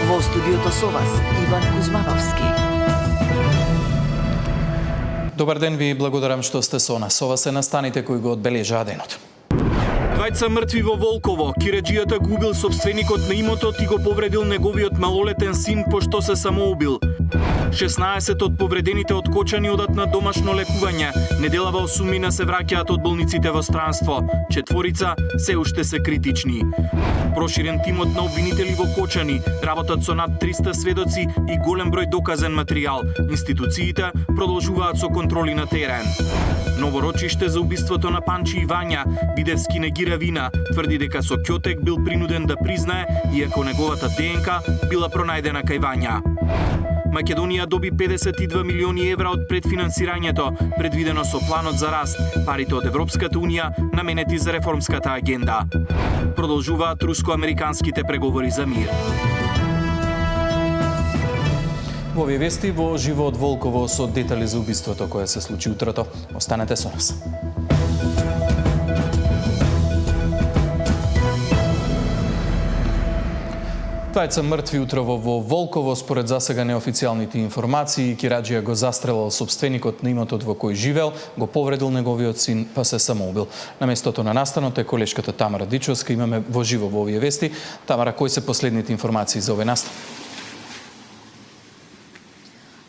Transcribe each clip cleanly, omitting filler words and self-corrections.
Во студиото со вас Иван Кузмановски. Добар ден, ви благодарам што сте со нас. Ова се настаните кои го одбележаа денот. Двајца мртви во Волково. Киреџијата го убил сопственикот на имотот и го повредил неговиот малолетен син пошто се самоубил. 16 од повредените од Кочани одат на домашно лекување. Неделава 8 се враќаат од болниците во странство. 4 се уште се критични. Проширен тимот на обвинители во Кочани работат со над 300 сведоци и голем број доказен материјал. Институциите продолжуваат со контроли на терен. Ново рочиште за убиството на Панчи и Вања. Видевски негира вина, тврди дека со Ќотек бил принуден да признае, иако неговата ДНК била пронајдена кај Вања. Македонија доби 52 милиони евра од предфинансирањето, предвидено со планот за раст, парите од Европската унија наменети за реформската агенда. Продолжуваат руско-американските преговори за мир. Во овие вести во живо од Волково со детали за убиството кое се случи утрото. Останете со нас. Двајца мртви утрово во Волково, според засега неофицијалните информации. Кираџија го застрелал сопственикот на имотот во кој живеел, го повредил неговиот син, па се самоубил. На местото на настанот е колешката Тамара Дичовска. Имаме во живо во овие вести. Тамара, кои се последните информации за овој настан?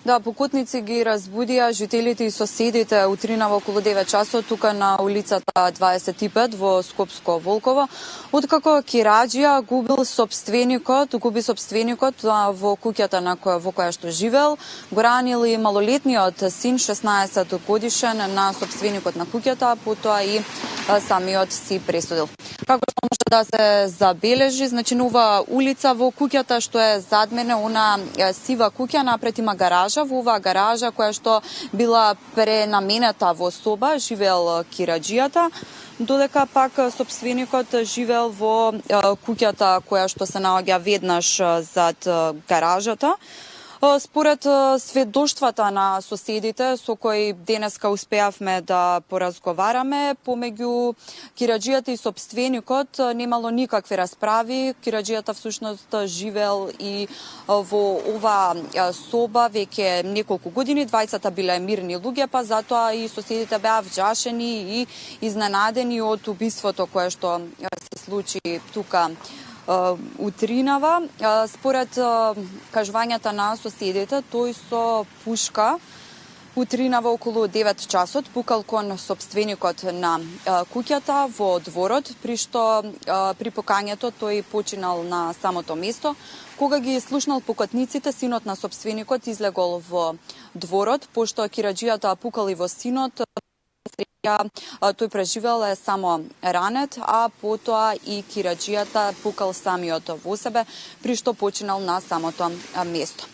Да, покутници ги разбудија жителите и соседите утрина во околу 9 часот тука на улицата 25 во Скопско Волково, откако Кираџија губи сопственикот во куќата во која што живеел, го ранил и малолетниот син 16 годишен на сопственикот на куќата, потоа и самиот си пресудил. Како што може да се забележи, значи на ова улица во куќата што е зад мене, она сива куќа, напред има гаража. Во оваа гаража која што била пренаменета во соба, живеел Кираџијата, додека пак сопственикот живеел во куќата која што се наоѓа веднаш зад гаражата. Според сведоштвата на соседите со кои денеска успеавме да поразговараме, помеѓу Кираџијата и сопственикот немало никакви расправи. Кираџијата всушност живеел и во ова соба веќе неколку години. Двајцата биле мирни луѓе, па затоа и соседите беа вџашени и изненадени од убиството кое што се случи тука утринава. Според кажувањата на соседите, тој со пушка утринава околу 9 часот пукал кон сопственикот на куќата во дворот, при пукањето тој починал на самото место. Кога ги слушнал пукатниците, синот на сопственикот излегол во дворот, пошто Кираџијата пукал и во синот, тој преживел е само ранет, а потоа и Кираџијата пукал самиот во себе, при што починал на самото место.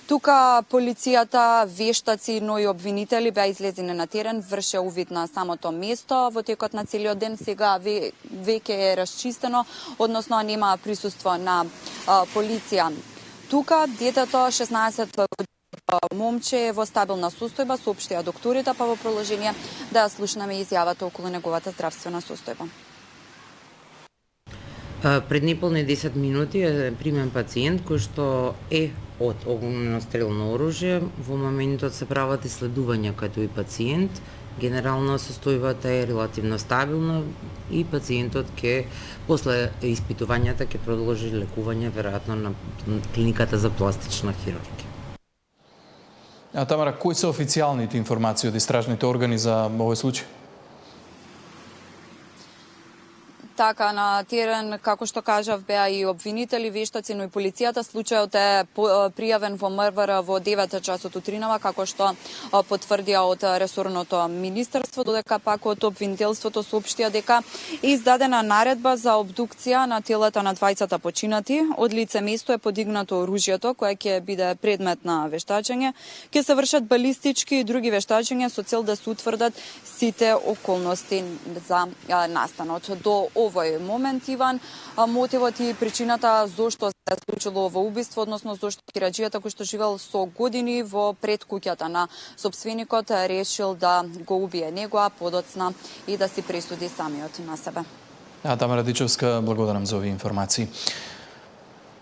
Тука полицијата, вештаци, но и обвинители беа излезени на терен, врше увид на самото место. Во текот на целиот ден сега веќе е расчистено, односно нема присуство на полиција. Тука детето 16 момче е во стабилна состојба, соопштија докторите, па во продолжение да ја слушнаме изјавата околу неговата здравствена состојба. Пред неполни 10 минути е примен пациент кој што е од огнестрелно оружје. Во моментот се прават исследувања кај тој пациент. Генерално состојбата е релативно стабилна и пациентот после испитувањата ќе продолжи лекување веројатно на клиниката за пластична хирургија. Тамара, кои се официјалните информации од истражните органи за овој случај? Така, на терен, како што кажав, беа и обвинители, вештаци, но и полицијата. Случајот е пријавен во МВР во 9 часот утринава, како што потврдија од ресорното министерство, додека пак од обвинителството соопштија дека е издадена наредба за обдукција на телата на двајцата починати. Од лице место е подигнато оружјето, кое ќе биде предмет на вештачење. Ќе се вршат балистички и други вештачења со цел да се утврдат сите околности за настанот. До овој момент, Иван, мотивот и причината зошто се случило ово убиство, односно зошто Кираџијата, кој што живел со години во пред куќата на сопственикот, решил да го убие него, а подоцна и да си пресуди самиот на себе. Тамара Дичовска, благодарам за овие информации.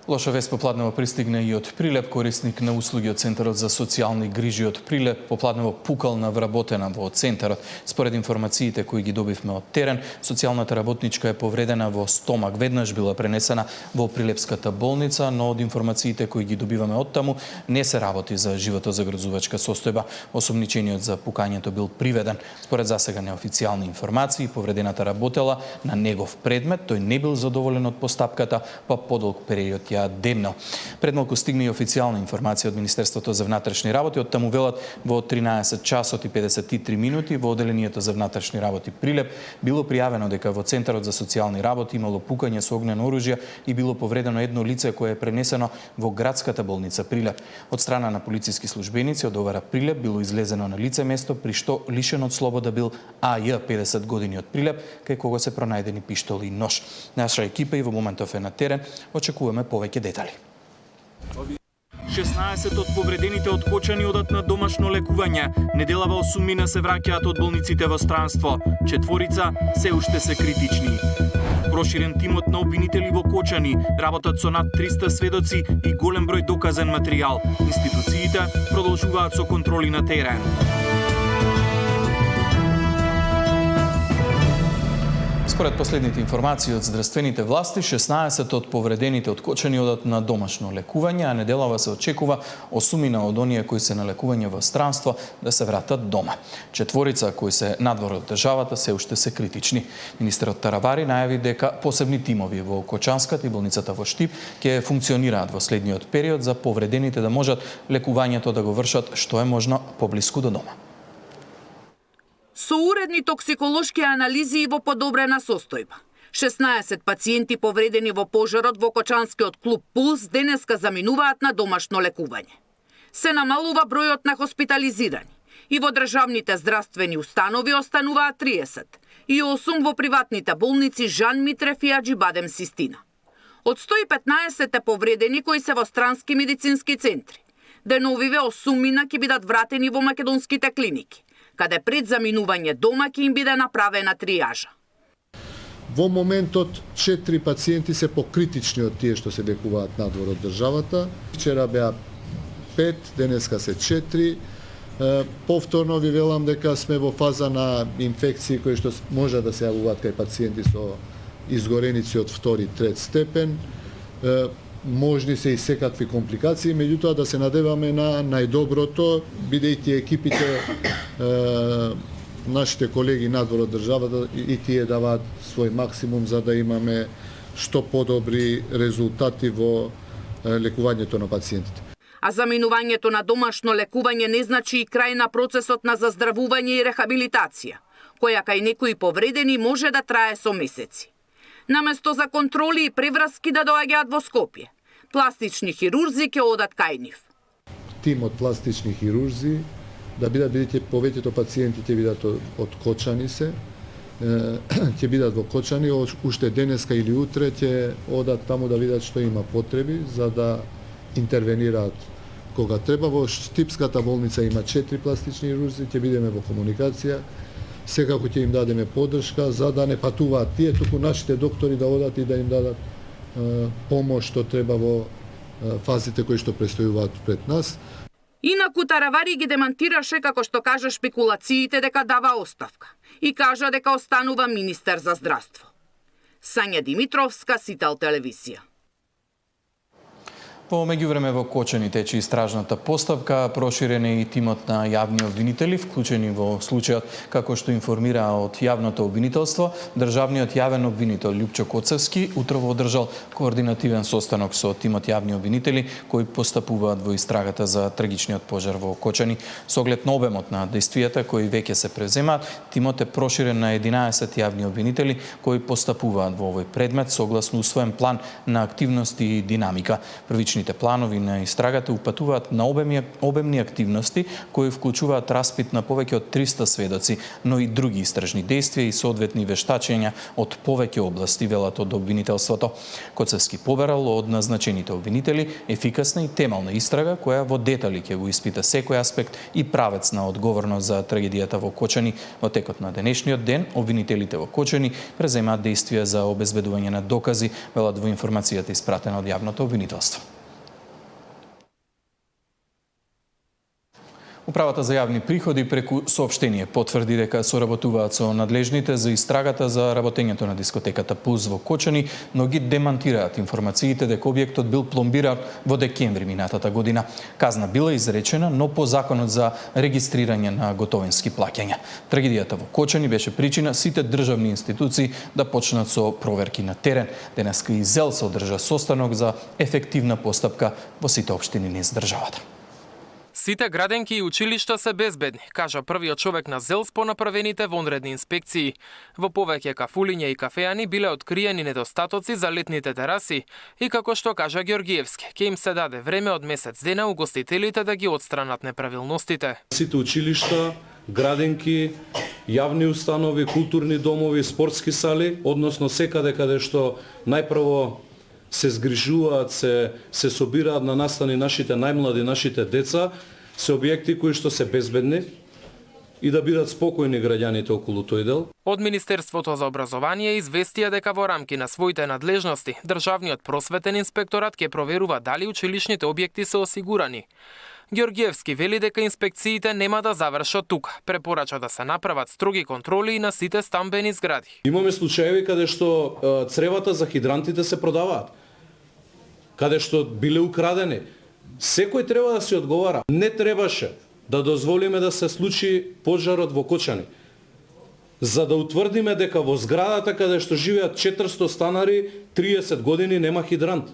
Лоша вест попладнево пристигна и од Прилеп. Корисник на услуги од Центарот за социјални грижи од Прилеп попладнево пукална вработена во центарот. Според информациите кои ги добивме од терен, социјалната работничка е повредена во стомак. Веднаш била пренесена во Прилепската болница, но од информациите кои ги добиваме од таму не се работи за животозагрозувачка состојба. Осомничениот за пукањето бил приведен. Според засега неофицијални информации, повредената работела на негов предмет, тој не бил задоволен од постапката, па подолг период ја демнал. Пред малку стигна и официјална информација од Министерството за внатрешни работи. Од таму велат во 13 часот и 53 минути во Оделението за внатрешни работи Прилеп било пријавено дека во Центарот за социјални работи имало пукање со огнено оружје и било повредено едно лице кое е пренесено во градската болница Прилеп. Од страна на полициски службеници од ОВР Прилеп било излезено на лице место при што лишен од слобода бил АЈ 50 години од Прилеп, кај кого се пронајдени пиштол и нож. Наша екипа и во моментов е на терен, очекуваме повеќе детали. 16 од повредените откочани одат на домашно лекување. Неделава 8 се враќаат од болниците во странство. 4 се уште се критични. Проширен тимот на обвинители во Кочани работат со над 300 сведоци и голем број доказен материјал. Институциите продолжуваат со контроли на терен. Според последните информации од здравствените власти, 16 од повредените од Кочани одат на домашно лекување, а неделава се очекува 8 од оние кои се на лекување во странство да се вратат дома. 4 кои се надвор од државата се уште се критични. Министерот Таравари најави дека посебни тимови во Кочанската и болницата во Штип ќе функционираат во следниот период за повредените да можат лекувањето да го вршат што е можно поблиску до дома. Со уредни токсиколошки анализи и во подобрена состојба. 16 пациенти повредени во пожарот во Кочанскиот клуб Пулс денеска заминуваат на домашно лекување. Се намалува бројот на хоспитализирани и во државните здравствени установи остануваат 30 и 8 во приватните болници Жан Митрев и Аџибадем Систина. Од 115 повредени кои се во странски медицински центри, деновиве 8 ќе бидат вратени во македонските клиники, каде пред заминување дома ќе им биде направена тријажа. Во моментот 4 пациенти се покритични од тие што се лекуваат надвор од државата. Вчера беа 5, денеска се 4. Повторно ви велам дека сме во фаза на инфекции кои што може да се јавуваат кај пациенти со изгореници од 2-3 степен. Можни се и секакви компликации, меѓутоа да се надеваме на најдоброто, бидејќи екипите, нашите колеги надвор од државата и тие даваат свој максимум за да имаме што подобри резултати во лекувањето на пациентите. А заминувањето на домашно лекување не значи и крај на процесот на заздравување и рехабилитација, која кај некои повредени може да трае со месеци. Наместо за контроли и превраски да доаѓаат во Скопје, пластични хирурзи ќе одат кај нив. Тим од пластични хирурзи да бидат, бидејќи повеќето пациенти ќе бидат од Кочани ќе бидат во Кочани, уште денеска или утре ќе одат таму да видат што има потреби за да интервенираат кога треба. Во Штипската болница има 4 пластични хирурзи, ќе бидеме во комуникација. Секако ќе им дадеме поддршка за да не патуваат тие, туку нашите доктори да одат и да им дадат помош што треба во фазите кои што престојуваат пред нас. Инаку Таравари ги демантираше како што кажа шпекулациите дека дава оставка и кажа дека останува министер за здравство. Сања Димитровска, Сител телевизија. Во меѓувреме во Кочани тече истражната постапка, проширен е и тимот на јавни обвинители, вклучени во случајот, како што информира од јавното обвинителство. Државниот јавен обвинител Љупчо Коцевски утрово одржал координативен состанок со тимот јавни обвинители кои постапуваат во истрагата за трагичниот пожар во Кочани. Со оглед на обемот на действијата кои веќе се превземаат, тимот е проширен на 11 јавни обвинители кои постапуваат во овој предмет согласно усвоен план на активности и динамика. Првичните годишните планови на истрагата упатуваат на обемни активности кои вклучуваат распит на повеќе од 300 сведоци, но и други истражни действија и соодветни вештачења од повеќе области, велат од обвинителството. Коцевски побарал од назначените обвинители ефикасна и темелна истрага која во детали ќе го испита секој аспект и правец на одговорност за трагедијата во Кочани. Во текот на денешниот ден обвинителите во Кочани преземаат действија за обезбедување на докази, велат во информацијата испратена од јавното обвинителство. Управата за јавни приходи преку соопштение потврди дека соработуваат со надлежните за истрагата за работењето на дискотеката Пулс во Кочани, но ги демантираат информациите дека објектот бил пломбиран во декември минатата година. Казна била изречена, но по законот за регистрирање на готовински плаќања. Трагедијата во Кочани беше причина сите државни институции да почнат со проверки на терен. Денеска и ЗЕЛ се одржа состанок за ефективна постапка во сите општини низ државата. Сите граденки и училишта се безбедни, кажа првиот човек на ЗЕЛС по направените вонредни инспекции. Во повеќе кафулиња и кафеани биле откриени недостатоци за летните тераси и како што кажа Ѓоргиевски, ќе им се даде време од месец дена угостителите да ги отстранат неправилностите. Сите училишта, граденки, јавни установи, културни домови, спортски сали, односно секаде каде што најпрво се згрижуваат, се собираат на настани нашите најмлади, нашите деца, се објекти кои што се безбедни и да бидат спокојни граѓаните околу тој дел. Од Министерството за образование известија дека во рамки на своите надлежности Државниот просветен инспекторат ќе проверува дали училишните објекти се осигурани. Ѓоргиевски вели дека инспекциите нема да завршат тука. Препорача да се направат строги контроли и на сите стамбени згради. Имаме случаеви каде што цревата за хидрантите се продаваат, каде што биле украдени. Секој треба да се одговара. Не требаше да дозволиме да се случи пожарот во Кочани, за да утврдиме дека во зградата каде што живеат 400 станари 30 години нема хидрант.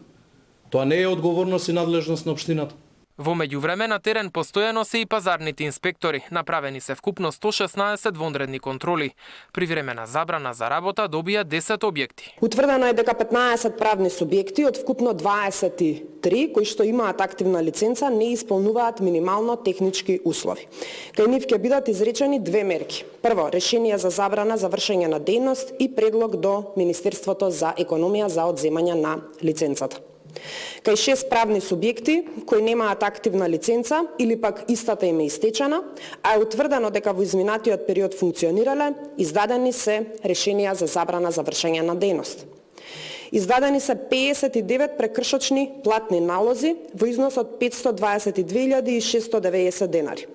Тоа не е одговорност и надлежност на општината. Во меѓувреме на терен постојано се и пазарните инспектори. Направени се вкупно 116 вонредни контроли. Привремена забрана за работа добија 10 објекти. Утврдено е дека 15 правни субјекти од вкупно 23 кои што имаат активна лиценца не исполнуваат минимално технички услови. Кај нив ќе бидат изречени две мерки. Прво, решение за забрана за вршење на дејност и предлог до Министерството за економија за одземање на лиценцата. Кај 6 правни субјекти кои немаат активна лиценца или пак истата им е истечена, а е утврдено дека во изминатиот период функционирале, издадени се решенија за забрана за вршење на дејност. Издадени се 59 прекршочни платни налози во износ од 522.690 денари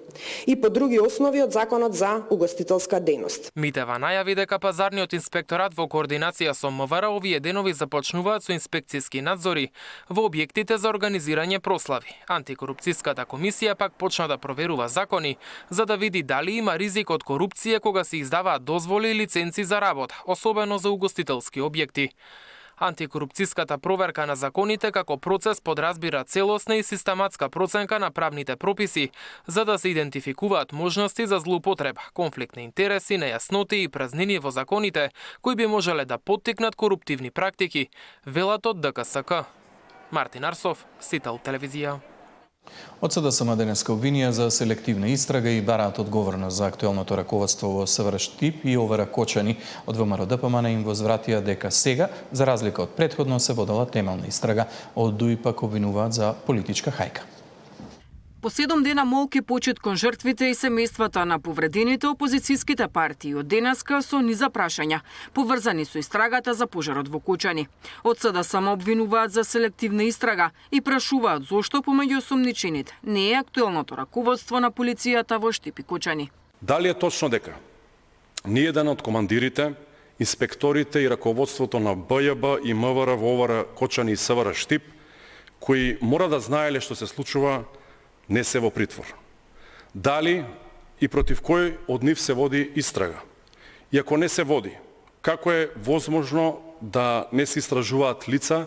и по други основи од Законот за угостителска дејност. Митева најави дека пазарниот инспекторат во координација со МВР овие денови започнуваат со инспекцијски надзори во објектите за организирање прослави. Антикорупцијската комисија пак почна да проверува закони за да види дали има ризик од корупција кога се издаваат дозволи и лиценци за работа, особено за угостителски објекти. Антикорупцијската проверка на законите како процес подразбира целосна и систематска проценка на правните прописи за да се идентификуваат можности за злоупотреба, конфликт на интереси, нејасноти и празнини во законите кои би можеле да поттикнат коруптивни практики, велат од ДКСК. Мартин Арсов, Сител телевизија. Од СДСМ денеска обвинија за селективна истрага и бараат одговорност за актуелното раководство во СВР Штип и ОВР Кочани. Од ВМРО ДПМН им возвратија дека сега, за разлика од претходно, се водела темелна истрага. Од ДУИ пак обвинуваат за политичка хајка. По 7 дена молки почит кон жртвите и семејствата на повредените опозицијските партии од денеска со низа прашања, поврзани со истрагата за пожарот во Кочани. Од СДСМ обвинуваат за селективна истрага и прашуваат зошто помеѓу осомничените не е актуелното раководство на полицијата во Штип и Кочани. Дали е точно дека ниеден од командирите, инспекторите и раководството на БЈБ и МВР во ОВР Кочани и СВР Штип, кои мора да знаеле што се случува, не се во притвор? Дали и против кој од нив се води истрага? И ако не се води, како е возможно да не се истражуваат лица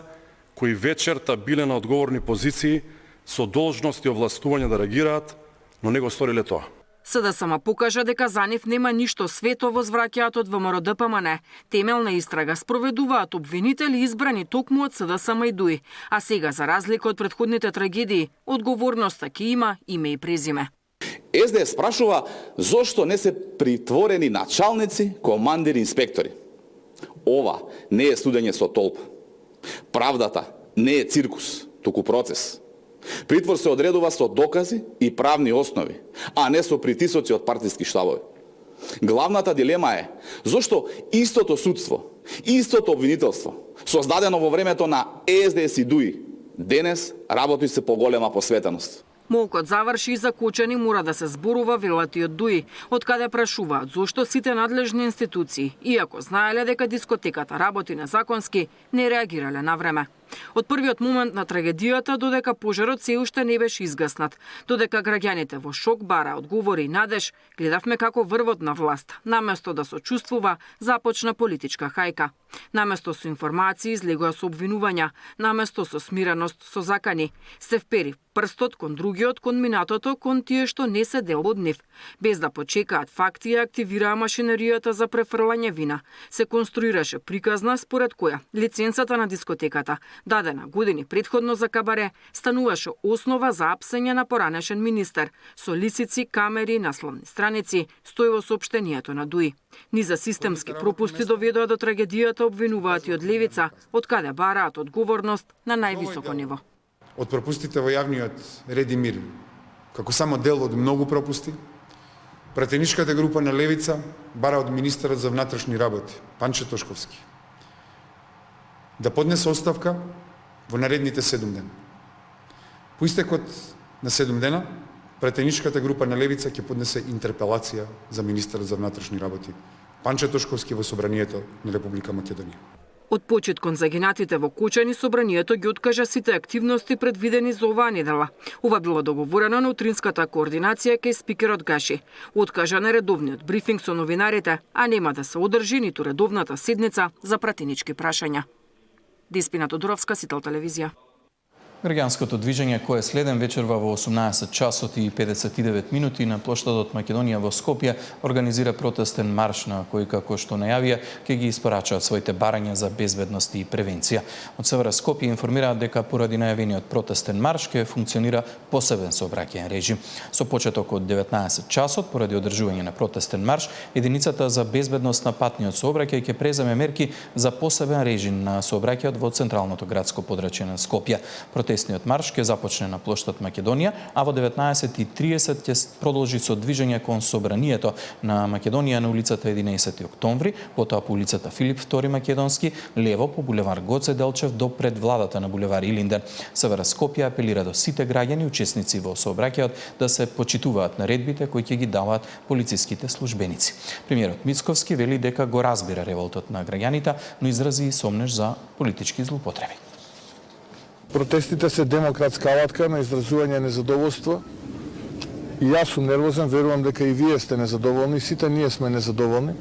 кои вечерта биле на одговорни позиции со должност и овластување да реагираат, но не го сториле тоа? СДСМ покажа дека за нив нема ништо свето во звраќаат од ВМРО ДПМН. Темелна истрага спроведуваат обвинители избрани токму од СДСМ и ДУИ, а сега за разлика од претходните трагедии, одговорноста ќе има име и презиме. СДС спрашува зошто не се притворени началници, командири, инспектори. Ова не е судење со толпа. Правдата не е циркус, туку процес. Притвор се одредува со докази и правни основи, а не со притисоци од партиски штабови. Главната дилема е зошто истото судство, истото обвинителство, создадено во времето на СДС и ДУИ, денес работи се по голема посветеност. Молкот заврши и за Кочани мора да се зборува, велат и од ДУИ, од каде прашуваат зошто сите надлежни институции, иако знаеле дека дискотеката работи незаконски, не реагирале на време. Од првиот момент на трагедијата додека пожарот се уште не беше изгаснат, додека граѓаните во шок бара одговори и надеж, гледавме како врвот на власт, наместо да сочувствува, започна политичка хајка. Наместо со информации излегува со обвинувања, наместо со смиреност, со закани, се впери прстот кон другиот, кон минатото, кон тие што не се дел од нив. Без да почекаат факти и активираа машиneријата за префрлање вина, се конструираше приказна според која лиценцата на дискотеката, дадена години предходно за кабаре, стануваше основа за апсење на поранешен министер, со лисици, камери и насловни страници, стои во соопштението на ДУИ. Низа системски пропусти доведоа до трагедијата, обвинуваат и од левица, од каде бараат одговорност на највисоко ниво. Од пропустите во јавниот ред и мир, како само дел од многу пропусти, пратеничката група на левица бара од министерот за внатрешни работи, Панче Тошковски, да поднесе оставка во наредните 7 дена. По истекот на 7 дена, пратеничката група на левица ќе поднесе интерпелација за министерот за внатрешни работи, Панче Тошковски, во Собранието на Република Македонија. Од почет кон загинатите во Кочани, Собранието ги откажа сите активности предвидени за оваа недела. Ова било договорено на утринската координација кај спикерот Гаши. Откажа на редовниот брифинг со новинарите, а нема да се одржи ниту редовната седница за пратенички прашања. Деспина Тодоровска, Сител телевизија. Граѓанското движење кое следен вечерва во 18 часот и 59 минути на плоштадот Македонија во Скопје организира протестен марш на кој, како што најавија, ќе ги испорачаат своите барања за безбедност и превенција. Од СВР Скопје информираат дека поради најавениот протестен марш ќе функционира посебен сообраќајен режим. Со почеток од 19 часот, поради одржување на протестен марш, единицата за безбедност на патниот сообраќај ќе преземе мерки за посебен режим на сообраќајот во централното градско подрачје на Скопје. Протестниот марш ќе започне на плоштад Македонија, а во 19:30 ќе продолжи со движење кон Собранието на Македонија на улицата 11 октомври, потоа по улицата Филип II Македонски, лево по булевар Гоце Делчев до пред владата на булевар Илинден. СВР Скопје апелира до сите граѓани учесници во сообраќајот да се почитуваат наредбите кои ќе ги даваат полициските службеници. Премиерот Мицковски вели дека го разбира револтот на граѓаните, но изрази и сомнеж за политички злоупотреби. Протестите се демократска алатка на изразување незадоволство. И јас сум нервозен, верувам дека и вие сте незадоволни, сите ние сме незадоволни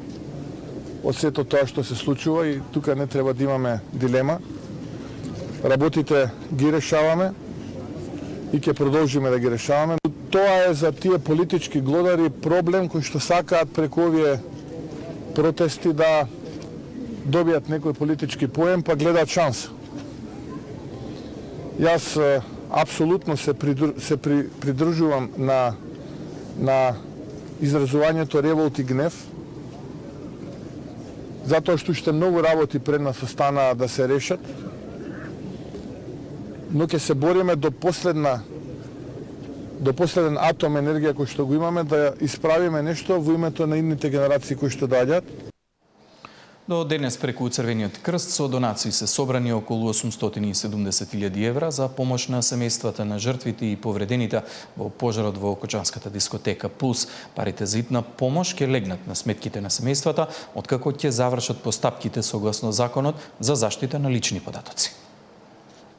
од сето тоа што се случува и тука не треба да имаме дилема. Работите ги решаваме и ќе продолжиме да ги решаваме. Тоа е за тие политички глодари проблем кој што сакаат преку овие протести да добијат некој политички поен, па гледаат шанса. Јас апсолутно се придружувам на изразувањето револт и гнев, затоа што уште многу работи пред нас останаа да се решат, но ќе се бориме до последен атом енергија кој што го имаме да исправиме нешто во името на идните генерации кои што доаѓаат. До денес преку Црвениот крст со донации се собрани околу 870.000 евра за помош на семејствата на жртвите и повредените во пожарот во Кочанската дискотека Пулс. Парите за итна помош ќе легнат на сметките на семејствата, откако ќе завршат постапките согласно законот за заштита на лични податоци.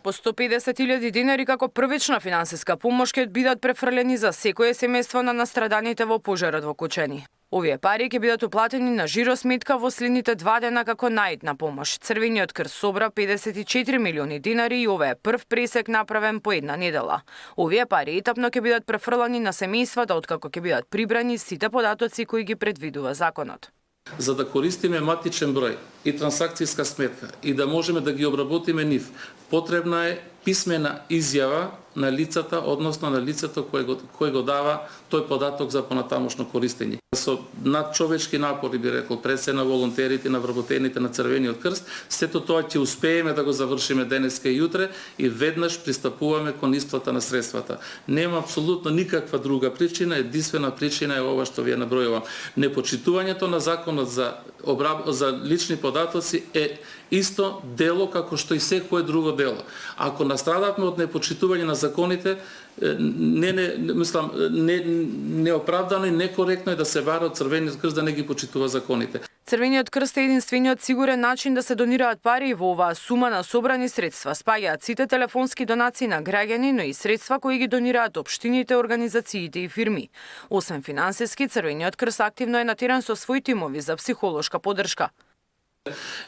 По 150.000 динари како првична финансиска помош ќе бидат префрлени за секое семејство на настраданите во пожарот во Кочани. Овие пари ќе бидат уплатени на жиросметка во следните 2 дена како наидна помош. Црвениот крст собра 54 милиони динари и ова е прв пресек направен по една недела. Овие пари етапно ќе бидат префрлани на семејствата откако ќе бидат прибрани сите податоци кои ги предвидува законот. За да користиме матичен број и трансакцијска сметка и да можеме да ги обработиме нив, потребна е писмена изјава на лицата, односно на лицето кој го дава тој податок за понатамошно користење. Со надчовечки напори, би рекол, пред се на волонтерите, на вработените на Црвениот крст, сето тоа ќе успееме да го завршиме денеска и утре и веднаш пристапуваме кон исплата на средствата. Нема апсолутно никаква друга причина, единствена причина е ова што ви ја набројувам. Непочитувањето на законот за лични податоци е исто дело како што и секое друго дело. Ако настрадавме од непочитување на законите, неоправдано и некоректно е да се бара од Црвениот крст да не ги почитува законите. Црвениот крст е единствениот сигурен начин да се донираат пари во оваа сума на собрани средства. Спаѓаат сите телефонски донации на граѓани, но и средства кои ги донираат општините, организациите и фирми. Освен финансиски, Црвениот крст активно е на терен со своји тимови за психолошка поддршка.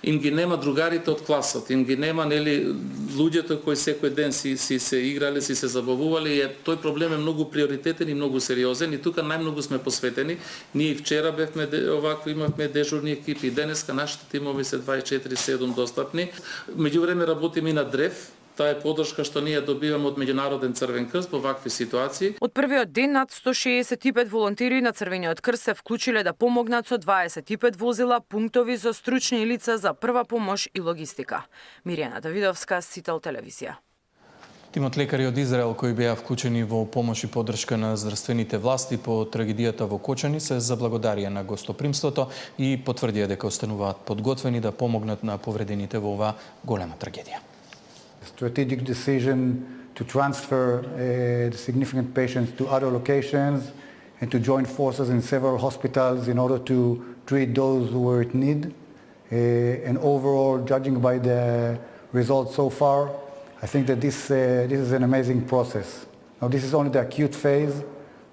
Им ги нема другарите од класот, им ги нема луѓето кои секој ден си се играле, си се забавувале, и тој проблем е многу приоритетен и многу сериозен и тука најмногу сме посветени. Ние и вчера бевме овакво, имавме дежурни екипи и денеска нашите тимови се 24/7 достапни. Меѓувреме работиме и на древ. Таа е поддршка што ние добиваме од Меѓународен Црвен крст во вакви ситуации. Од првиот ден над 165 волонтери на Црвениот крст се вклучиле да помогнат со 25 возила, пунктови за стручни лица за прва помош и логистика. Миријана Давидовска, Сител телевизија. Тимот лекари од Израел кои беа вклучени во помош и поддршка на здравствените власти по трагедијата во Кочани се заблагодарија на гостопримството и потврдија дека остануваат подготвени да помогнат на повредените во оваа голема трагедија. Strategic decision to transfer the significant patients to other locations and to join forces in several hospitals in order to treat those who were in need. And overall, judging by the results so far, I think that this is an amazing process. Now, this is only the acute phase.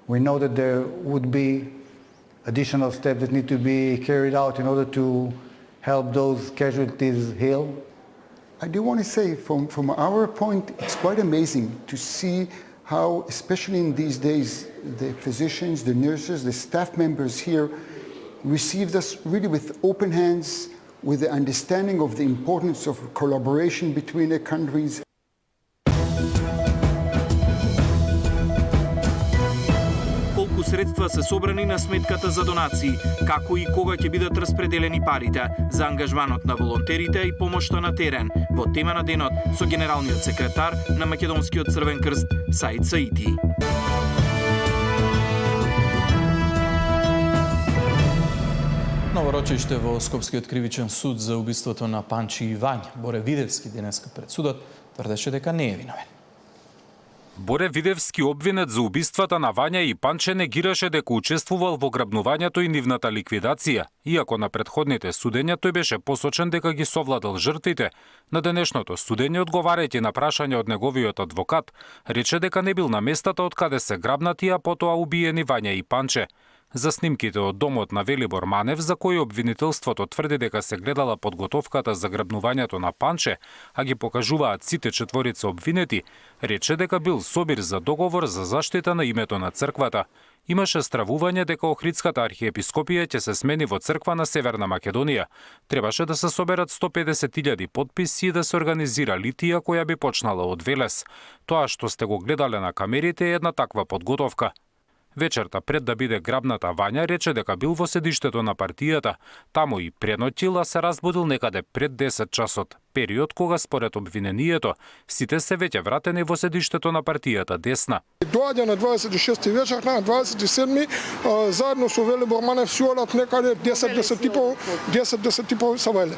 We know that there would be additional steps that need to be carried out in order to help those casualties heal. I do want to say, from our point, it's quite amazing to see how, especially in these days, the physicians, the nurses, the staff members here received us really with open hands, with the understanding of the importance of collaboration between the countries. Колку средства се собрани на сметката за донации, како и кога ќе бидат распределени парите за ангажманот на волонтерите и помошта на терен, во тема на денот со генералниот секретар на Македонскиот Црвен крст Саид Саити. Ново рочиште во Скопскиот кривичен суд за убиството на Панчи и Вања. Боре Видевски денеска пред судот тврдеше дека не е виновен. Боре Видевски, обвинет за убиствата на Вања и Панче, негираше дека учествувал во грабнувањето и нивната ликвидација, иако на предходните судења тој беше посочен дека ги совладал жртвите. На денешното судење, одговарајќи на прашање од неговиот адвокат, рече дека не бил на местата од каде се грабнати, а потоа убиени Вања и Панче. За снимките од домот на Велибор Манев, за кои обвинителството тврди дека се гледала подготовката за грабнувањето на Панче, а ги покажуваат сите четворица обвинети, рече дека бил собир за договор за заштита на името на црквата. Имаше стравување дека Охридската архиепископија ќе се смени во црква на Северна Македонија. Требаше да се соберат 150.000 потписи и да се организира литија која би почнала од Велес. Тоа што сте го гледале на камерите е една таква подготовка. Вечерта пред да биде грабната Вања рече дека бил во седиштето на партијата. Таму и пренотил, а се разбудил некаде пред 10 часот, период кога според обвинението сите се веќе вратени во седиштето на партијата Десна. Доаѓа на 26 вечер, на 27 заедно со Велибор Манев си одат некаде 10 типо савајле.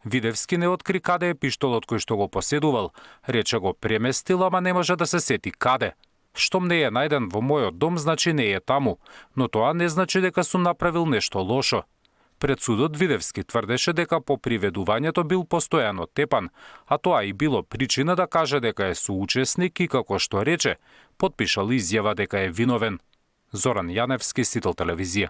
Видевски не откри каде е пиштолот кој што го поседувал. Рече го преместил, ама не може да се сети каде. Штом не е најден во мојот дом, значи не е таму, но тоа не значи дека сум направил нешто лошо. Пред судот Видевски тврдеше дека по приведувањето бил постојано тепан, а тоа и било причина да каже дека е соучесник и, како што рече, потпишал изјава дека е виновен. Зоран Јаневски, Сител телевизија.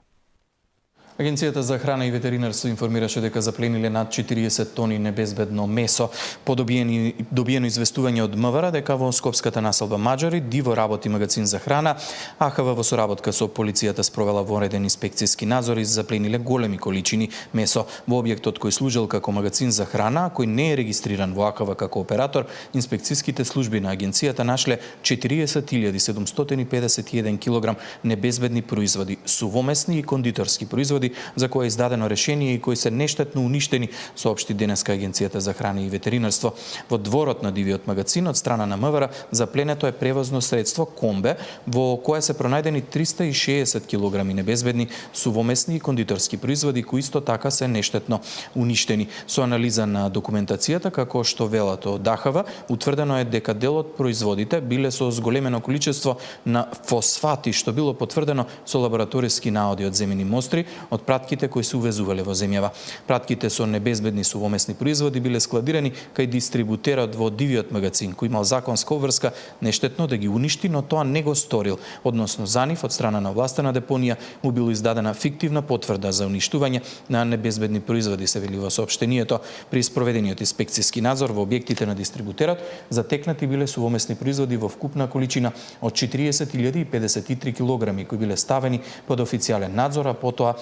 Агенцијата за храна и ветеринарство информираше дека заплениле над 40 тони небезбедно месо. По добиено известување од МВР дека во Скопската населба Маџари диво работи магазин за храна, АХВ во соработка со полицијата спровела вонреден инспекцијски надзор и заплениле големи количини месо. Во објектот кој служел како магазин за храна, кој не е регистриран во АХВ како оператор, инспекцијските служби на агенцијата нашле 40.751 килограм небезбедни производи, сувомесни и кондиторски производи за кои е издадено решение и кои се нештетно уништени, соопшти денеска Агенцијата за храна и ветеринарство. Во дворот на дивиот магазин од страна на МВР запленето е превозно средство комбе во кое се пронајдени 360 килограми небезбедни сувомесни и кондиторски производи кои исто така се нештетно уништени. Со анализа на документацијата, како што велат од АХВ, утврдено е дека дел од производите биле со зголемено количество на фосфати, што било потврдено со лабораториски наоди од земени мостри од пратките кои се увезувале во земјава. Пратките со небезбедни сувомесни производи биле складирани кај дистрибутерот во дивиот магазин, кој имал законска обврска нештетно да ги уништи, но тоа не го сторил. Односно за нив од страна на власта на депонија му било издадена фиктивна потврда за уништување на небезбедни производи, се вели во соопштението. При спроведениот инспекцијски надзор во објектите на дистрибутерот затекнати биле сувомесни производи во вкупна количина од 40.053 килограми кои биле ставени под официјален надзор, а потоа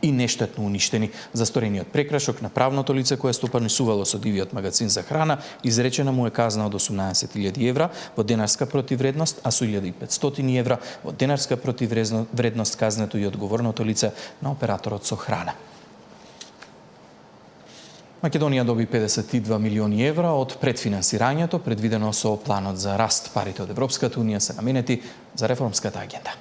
и нештетно уништени. За сторениот прекршок на правното лице кое стопанисувало со дивиот магазин за храна, изречена му е казна од 18.000 евра во денарска противвредност, а со 1.500 евра во денарска противвредност казнето и одговорното лице на операторот со храна. Македонија доби 52 милиони евра од предфинансирањето предвидено со планот за раст. Парите од Европската унија се наменети за реформската агенда.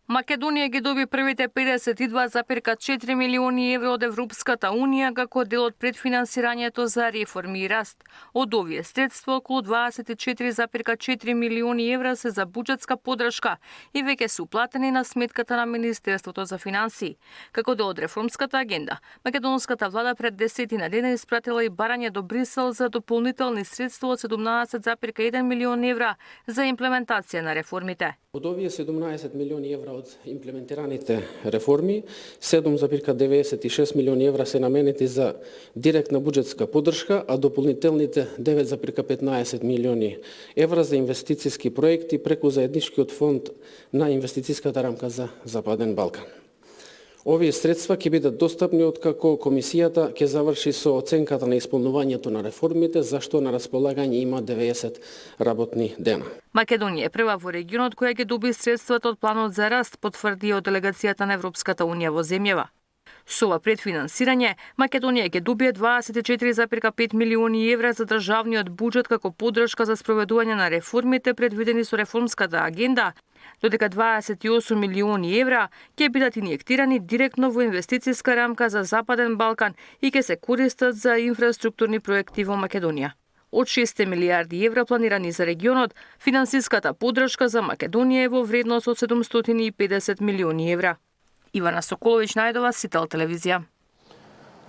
Македонија ги доби првите 52,4 милиони евро од Европската унија како дел од предфинансирањето за реформи и раст. Од овие средства околу 24,4 милиони евра се за буџетска поддршка и веќе се уплатени на сметката на Министерството за финансии. Како дел од реформската агенда, македонската влада пред 10 дена испратила и барање до Брисел за дополнителни средства од 17,1 милион евра за имплементација на реформите. Од овие 17 милиони евра од имплементираните реформи, 7,96 милиони евра се наменети за директна буџетска поддршка, а дополнителните 9,15 милиони евра за инвестициски проекти преку заедничкиот фонд на инвестицијската рамка за Западен Балкан. Овие средства ќе бидат достапни откако комисијата ќе заврши со оценката на исполнувањето на реформите, зашто на располагање има 90 работни дена. Македонија е прва во регионот која ќе доби средствата од планот за раст, потврди од делегацијата на Европската унија во земјава. Со ова предфинансирање, Македонија ќе добие 24,5 милиони евра за државниот буџет како поддршка за спроведување на реформите предвидени со реформската агенда, додека 28 милиони евра ќе бидат инјектирани директно во инвестицијска рамка за Западен Балкан и ќе се користат за инфраструктурни проекти во Македонија. Од 6 милиарди евра планирани за регионот, финансиската поддршка за Македонија е во вредност од 750 милиони евра. Ивана Соколовиќ најдова, Сител телевизија.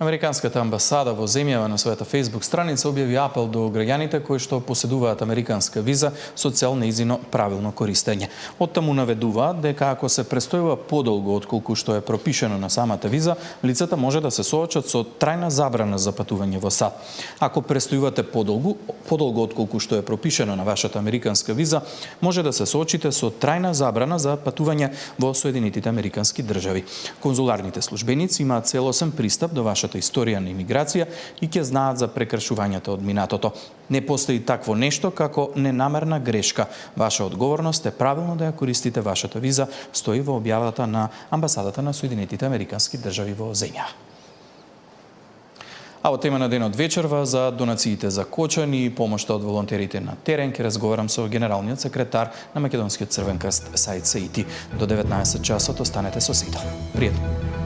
Американската амбасада во земјава на својата Facebook страница објави апел до граѓаните кои што поседуваат американска виза со цел нејзино правилно користење. Оттаму наведува дека ако се престојува подолго отколку што е пропишено на самата виза, лицата може да се соочат со трајна забрана за патување во САД. Ако престојувате подолго отколку што е пропишено на вашата американска виза, може да се соочите со трајна забрана за патување во Соединетите американски држави. Конзуларните службеници имаат целосен пристап до вашата историја на имиграција и ќе знаат за прекршувањата од минатото. Не постои такво нешто како ненамерна грешка. Ваша одговорност е правилно да ја користите вашата виза, стои во објавата на амбасадата на Соединетите американски држави во земја. А во тема на денот вечерва за донациите за Кочани и помошта од волонтерите на терен ќе разговарам со генералниот секретар на Македонскиот Црвен крст Саид Саити. До 19 часот останете со Сител. Пријатно.